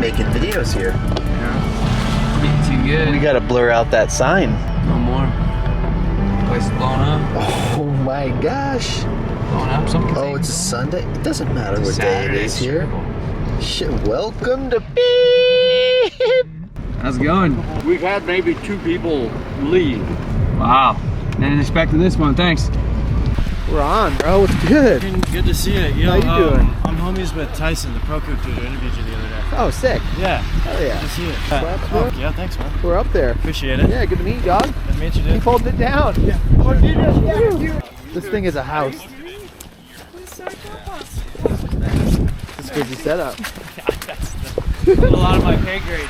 making videos here. Yeah. Getting too good. We gotta blur out that sign. No more. Place is blown up. Oh my gosh. Blown up. Something. Oh, it's a Sunday? It doesn't matter what day it is here. Shit, welcome to Beep. How's it going? We've had maybe 2 people leave. Wow. Didn't expect this one. Thanks. We're on, bro. What's good? Good to see you. Yo, How you doing? I'm homies with Tyson, the pro cook dude who interviewed you the other day. Oh, sick. Yeah. Hell yeah. Good to see you. Yeah, thanks, man. We're up there. Appreciate it. Yeah, good to meet you, dog. Good to meet you, dude. Keep holding it down. Yeah. This thing is a house. It's a crazy setup. A lot of my pay grade.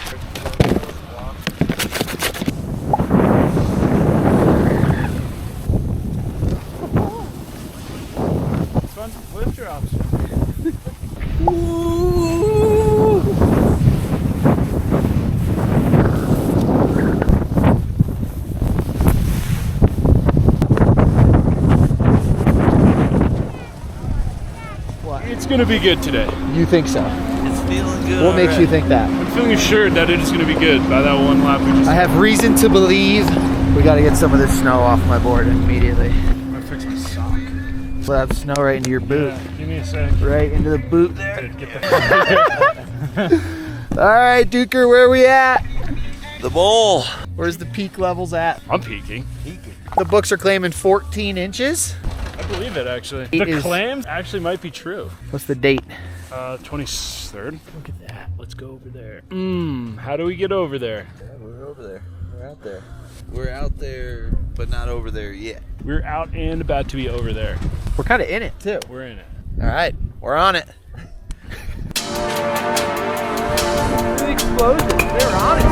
Fun lift drops. It's gonna be good today. You think so? It's feeling good. What makes you think that? I'm feeling assured that it is gonna be good by that one lap we just. I have reason to believe we gotta get some of this snow off my board immediately. I'm gonna fix my sock. Let that snow right into your boot. Yeah, give me a sec. Right into the boot there. Get the All right, Duker, where are we at? The bowl. Where's the peak levels at? I'm peeking. The books are claiming 14 inches. I believe it actually. It The is- claims actually might be true. What's the date? 23rd. Look at that. Let's go over there. How do we get over there? Yeah, we're over there. We're out there. We're out there, but not over there yet. We're out and about to be over there. We're kind of in it, too. We're in it. All right, we're on it. The explosions, they're on it.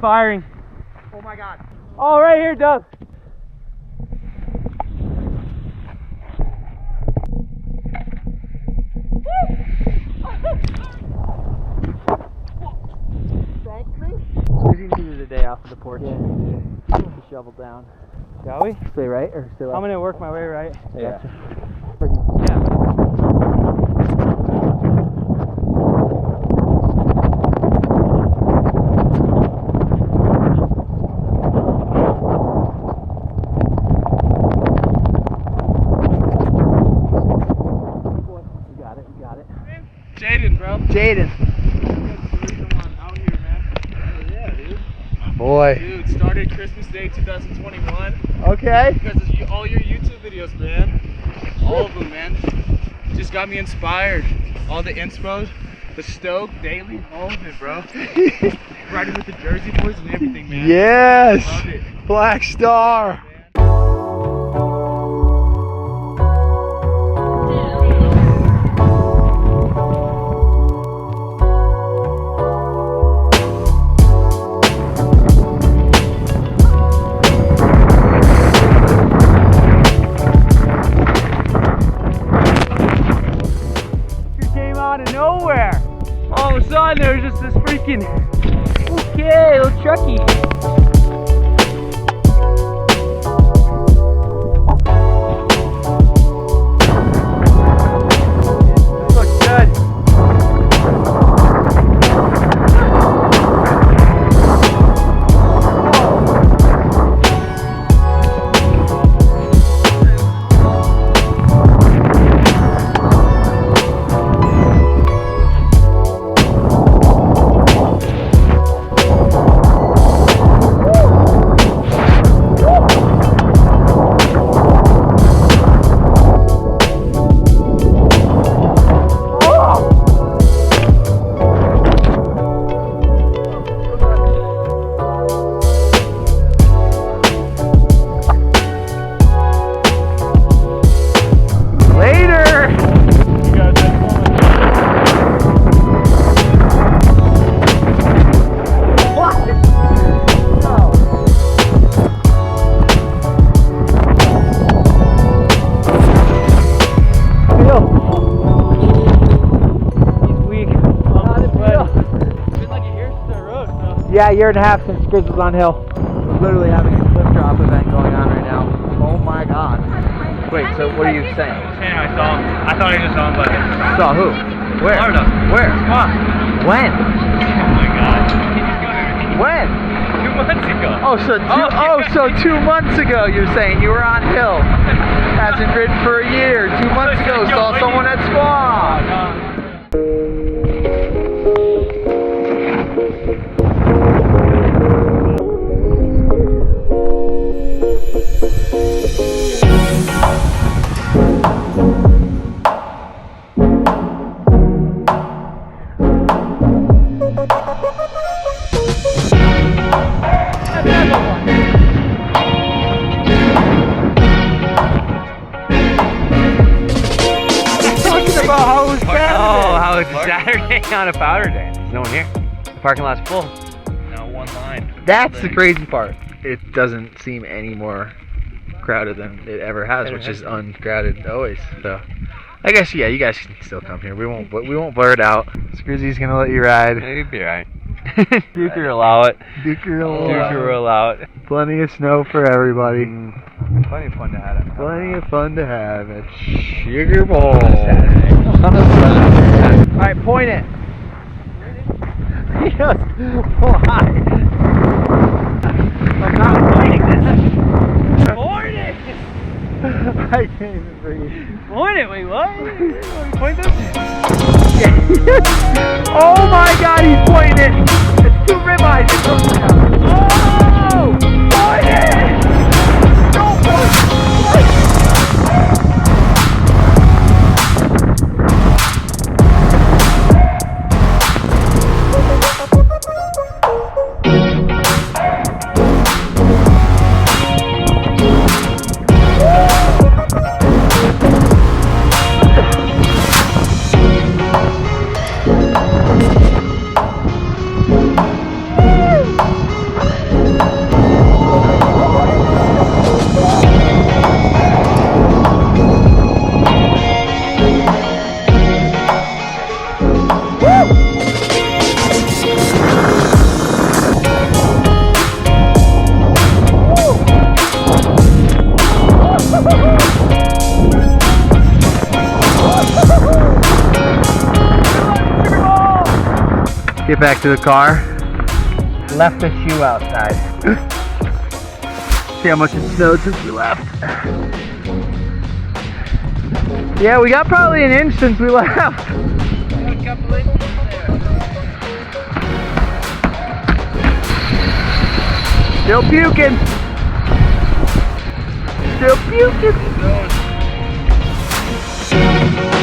Firing. Oh my God. Oh, right here, Doug. Thank me. Squeezy needed a day off of the porch. Yeah. shovel down. Shall we? Stay right or stay left? I'm gonna work my way right. Yeah. Yeah. Jaden, bro. Jaden. Out here, man. Yeah, dude. Boy. Dude, started Christmas Day 2021 Okay. because of all your YouTube videos, man. All of them, man. Just got me inspired. All the inspos, the Stoke daily, all of it, bro. Riding with the Jersey boys and everything, man. Yes. Love it. Black Star. Nowhere. All of a sudden there was just this freaking little truckie. Looks good. Yeah, a year and a half since Grizz was on hill. Literally having a cliff drop event going on right now. Oh my god. Wait, so what are you saying? I saw him. I thought I just saw him, but Saw who? Where? Florida. Where? Come on. When? Oh my god. When? 2 months ago. So 2 months ago you're saying you were on hill. Hasn't ridden for a year. 2 months ago saw someone at Squaw. Oh, it's Saturday on a powder day. There's no one here. The parking lot's full. Now one line. That's the crazy part. It doesn't seem any more crowded than it ever has, which is uncrowded always. So I guess yeah, you guys can still come here. We won't blur it out. Scrizzy's gonna let you ride. Yeah, you'd be right. Duker allow it. Duker allow it. Plenty of snow for everybody. Plenty of fun to have it. Plenty of fun to have at Sugar Bowl. Alright, point it. He goes, why? I'm not pointing this. Point it! I can't even breathe. Point it, wait, what? Point this? Oh my god, he's pointing it! It's 2 ribeyes, it goes down. Oh! Point it! Don't point it! Get back to the car. Left the shoe outside. See how much it snowed since we left. Yeah, we got probably an inch since we left. Got a couple inches there. Still puking. Still puking. Keep going.